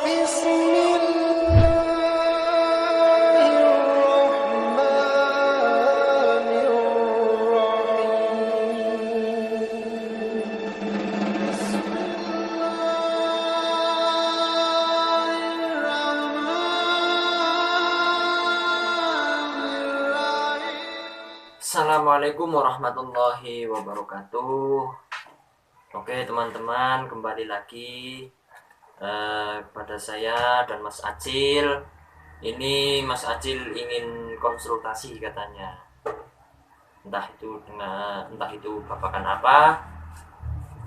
Assalamualaikum warahmatullahi wabarakatuh. Oke teman-teman, kembali lagi kepada saya dan Mas Acil. Ini Mas Acil ingin konsultasi katanya. Entah itu babakan apa.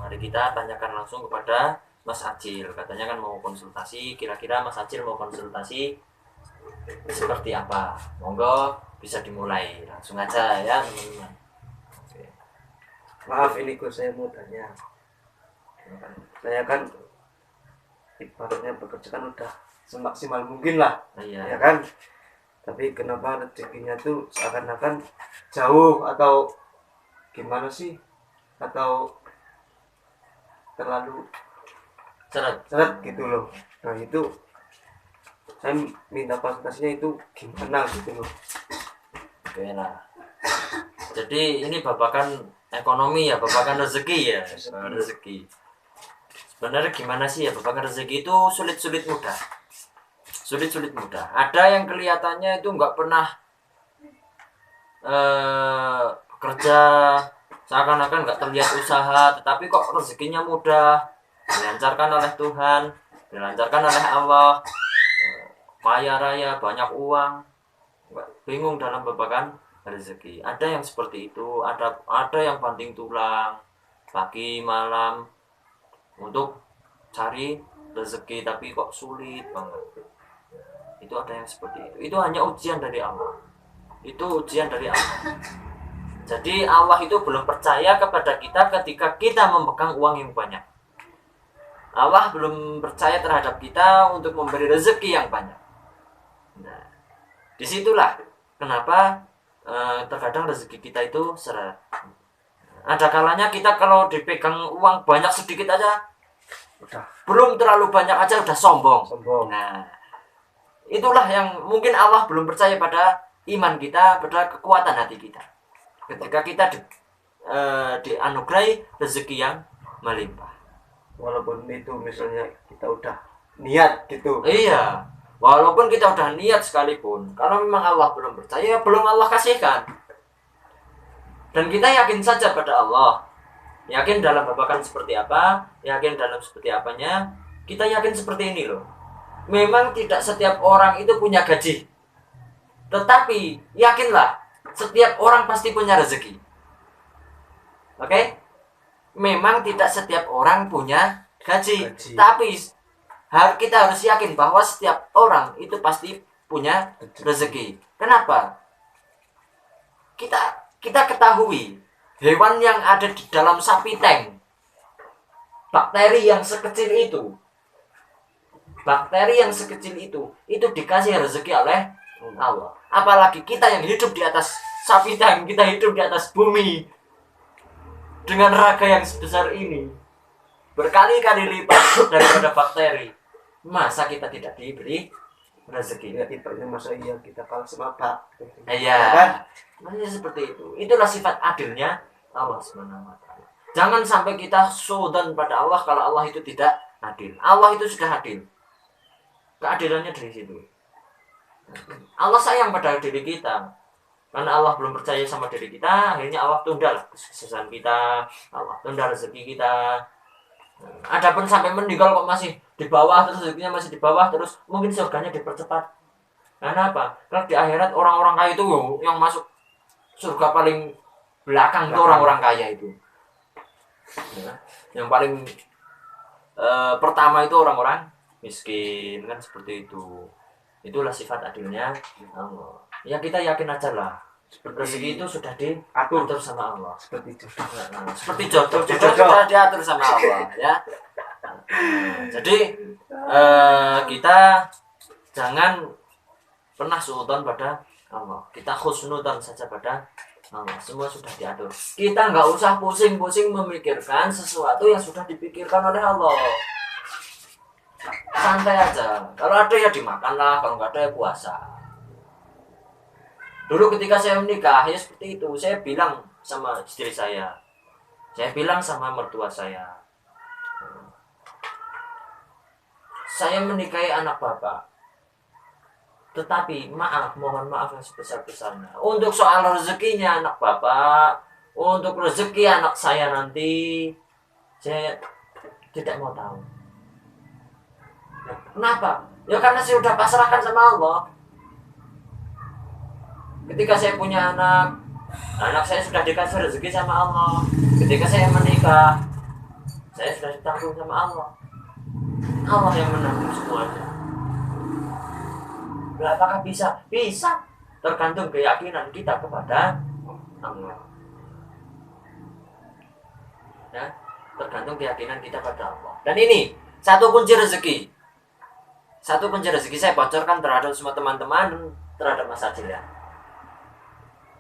Mari kita tanyakan langsung kepada Mas Acil. Katanya kan mau konsultasi. Kira-kira Mas Acil mau konsultasi seperti apa? Monggo bisa dimulai langsung aja ya teman-teman. Oke. Maaf ini saya mau tanya. Saya kan ibaratnya bekerja kan udah semaksimal mungkin lah, Iya. ya kan. Tapi kenapa rezekinya tuh seakan-akan jauh atau gimana sih? Atau terlalu seret gitu loh. Nah itu saya minta konsultasinya itu gimana gitu loh. Oke lah. Jadi ini babakan ekonomi ya, babakan rezeki ya, rezeki. Sebenarnya gimana sih ya babakan rezeki itu sulit mudah. Ada yang kelihatannya itu nggak pernah kerja, seakan-akan nggak terlihat usaha, tetapi kok rezekinya mudah, dilancarkan oleh Tuhan, dilancarkan oleh Allah, kaya raya, banyak uang. Bingung dalam babakan rezeki. Ada yang seperti itu, ada yang banting tulang pagi malam untuk cari rezeki, tapi kok sulit banget. Itu ada yang seperti itu. Itu hanya ujian dari Allah. Jadi Allah itu belum percaya kepada kita ketika kita memegang uang yang banyak. Allah belum percaya terhadap kita untuk memberi rezeki yang banyak. Nah, disitulah kenapa terkadang rezeki kita itu seret. Ada kalanya kita kalau dipegang uang banyak sedikit aja, belum terlalu banyak aja udah sombong. Nah, itulah yang mungkin Allah belum percaya pada iman kita, pada kekuatan hati kita. Ketika kita dianugerahi rezeki yang melimpah. Walaupun itu misalnya kita udah niat gitu. Iya. Walaupun kita udah niat sekalipun, kalau memang Allah belum percaya, belum Allah kasihkan. Dan kita yakin saja pada Allah. Yakin dalam babakan seperti apa, yakin dalam seperti apanya, kita yakin seperti ini loh. Memang tidak setiap orang itu punya gaji. Tetapi, yakinlah, setiap orang pasti punya rezeki. Oke? Memang tidak setiap orang punya gaji. Tapi kita harus yakin bahwa setiap orang itu pasti punya rezeki. Kenapa? Kita ketahui hewan yang ada di dalam sapi tank, bakteri yang sekecil itu dikasih rezeki oleh Allah. Apalagi kita yang hidup di atas sapi tank, kita hidup di atas bumi dengan raga yang sebesar ini, berkali-kali lipat daripada bakteri. Masa kita tidak diberi rezeki? Ya tipenya masa iya kita kalah sama Pak. Iya kan? Maksudnya seperti itu. Itulah sifat adilnya Allah SWT. Jangan sampai kita suudzon pada Allah kalau Allah itu tidak adil. Allah itu sudah adil. Keadilannya dari situ. Allah sayang pada diri kita. Karena Allah belum percaya sama diri kita, akhirnya Allah tunda kesuksesan kita, Allah tunda rezeki kita. Adapun sampai meninggal kok masih di bawah, terus rezekinya masih di bawah, terus mungkin surganya dipercepat. Karena apa? Kalau di akhirat orang-orang kaya itu yang masuk surga paling belakang itu orang-orang kaya itu. Ya, yang paling pertama itu orang-orang miskin, kan seperti itu. Itulah sifat adilnya Allah. Ya kita yakin aja lah. Rezeki itu sudah diatur sama Allah. Seperti jodoh sudah diatur sama Allah ya. Jadi kita jangan pernah suudzon pada Allah. Kita husnudzon saja pada Allah. Semua sudah diatur. Kita nggak usah pusing-pusing memikirkan sesuatu yang sudah dipikirkan oleh Allah. santai aja. Kalau ada ya dimakan lah, kalau nggak ada ya puasa. Dulu ketika saya menikah ya seperti itu. Saya bilang sama istri saya bilang sama mertua saya menikahi anak bapak. Tetapi maaf, mohon maaf yang sebesar-besarnya. Untuk soal rezekinya anak bapak, untuk rezeki anak saya nanti, saya tidak mau tahu. Kenapa? Ya karena saya sudah pasrahkan sama Allah. Ketika saya punya anak saya sudah dikasih rezeki sama Allah. Ketika saya menikah, saya sudah ditanggung sama Allah. Allah yang menanggung semuanya. Apakah bisa? Bisa. Tergantung keyakinan kita kepada Allah. Ya, tergantung keyakinan kita pada Allah. Dan ini satu kunci rezeki. Satu kunci rezeki saya bocorkan terhadap semua teman-teman, terhadap Mas Adil ya.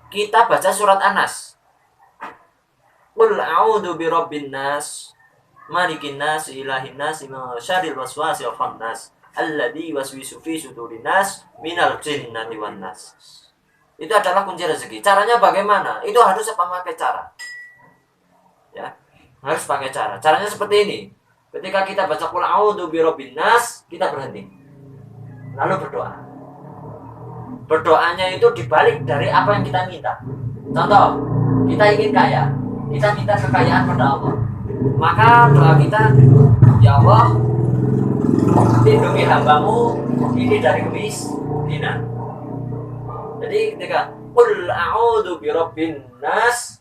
Kita baca surat An-Nas. Qul a'udzu birabbin nas, malikin nas, ilahin nas, min syarril waswasil khannas, alladzi yuwaswisu fi sudurin nas, minal jinnati wan nas. Itu adalah kunci rezeki. Caranya bagaimana? Itu harus pakai cara. Ya, harus pakai cara. Caranya seperti ini. Ketika kita baca qul a'udzu birabbin nas, kita berhenti. Lalu berdoa. Berdoanya itu dibalik dari apa yang kita minta. Contoh, kita ingin kaya, kita minta kekayaan pada Allah. Maka doa kita, ya Allah, lindungi hambamu ini dari kemiskinan. Jadi ketika qul a'udzu birabbin nas,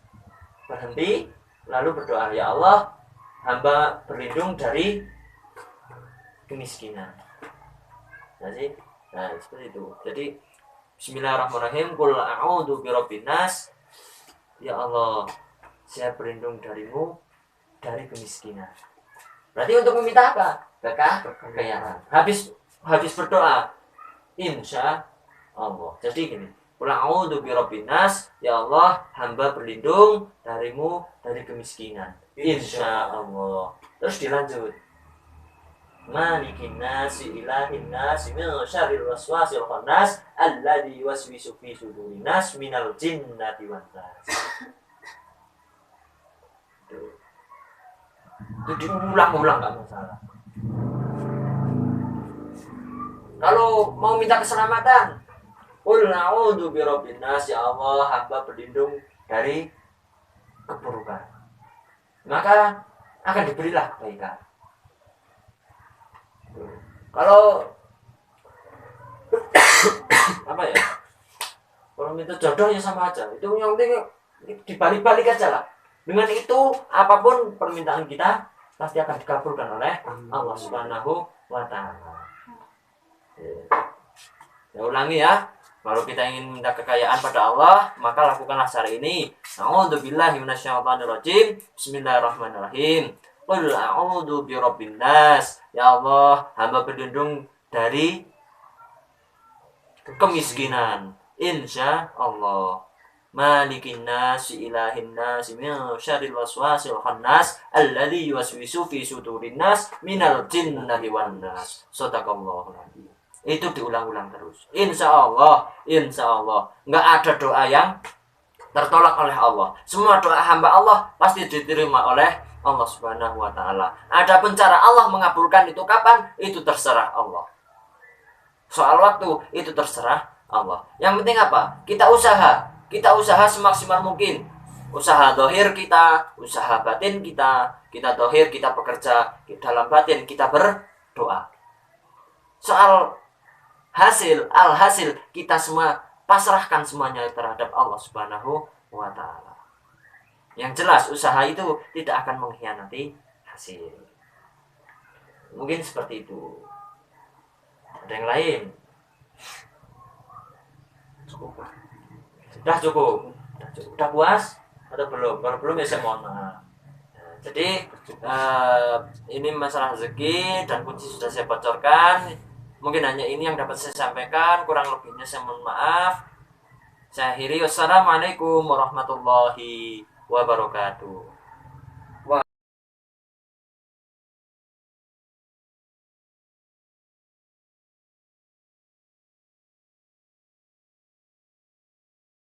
berhenti, lalu berdoa, ya Allah, hamba berlindung dari kemiskinan. Jadi, nah seperti itu. Jadi Bismillahirrahmanirrahim. Qul a'udzu birabbin nas. Ya Allah, saya berlindung darimu dari kemiskinan. Berarti untuk meminta apa? Kekayaan. Habis berdoa, insya Allah. Jadi gini, qul a'udzu birabbin nas. Ya Allah, hamba berlindung darimu dari kemiskinan. Insya Allah. Terus dilanjut. Malikin nasi ilahin nasi min syarril waswasil khannas alladzi yuwaswisu fi sudurin nas minal jinnati wan nas. Itu diulang-ulang enggak masalah. Kalau mau minta keselamatan, qul a'udzu birabbin nas, ya Allah, hamba berlindung dari keburukan. Maka akan diberilah kebaikan. Kalau apa ya? Kalau minta jodoh ya sama aja. Itu yang penting dibalik-balik aja lah. Dengan itu apapun permintaan kita pasti akan dikabulkan oleh Allah Subhanahu wa taala. Ya ulangi ya. Kalau kita ingin minta kekayaan pada Allah, maka lakukanlah cara ini. A'udzubillahi minasyaitonirrajim. Bismillahirrahmanirrahim. Qul a'udzu birabbin nas. Ya Allah, hamba berlindung dari kemiskinan. Insya Allah. Malikin nas, ilahin nas, min syarril waswasil khannas, alladzi yuwaswisu fi sudurin nas, minal jinnati wan nas. Shadaqallahul adzim. Itu diulang-ulang terus. Insya Allah. Nggak ada doa yang tertolak oleh Allah. Semua doa hamba Allah pasti diterima oleh Allah Subhanahu wa taala. Adapun cara Allah mengabulkan itu kapan? Itu terserah Allah. Soal waktu itu terserah Allah. Yang penting apa? Kita usaha semaksimal mungkin. Usaha zahir kita, usaha batin kita zahir, kita bekerja, dalam batin kita berdoa. Soal alhasil kita semua pasrahkan semuanya terhadap Allah Subhanahu wa taala. Yang jelas usaha itu tidak akan mengkhianati hasil. Mungkin seperti itu. Ada yang lain? Sudah cukup. Sudah puas atau belum? Kalau belum ya saya mohon maaf. Jadi ini masalah rezeki dan kunci sudah saya bocorkan. Mungkin hanya ini yang dapat saya sampaikan. Kurang lebihnya saya mohon maaf. Saya akhiri. Wassalamualaikum warahmatullahi wabarakatuh.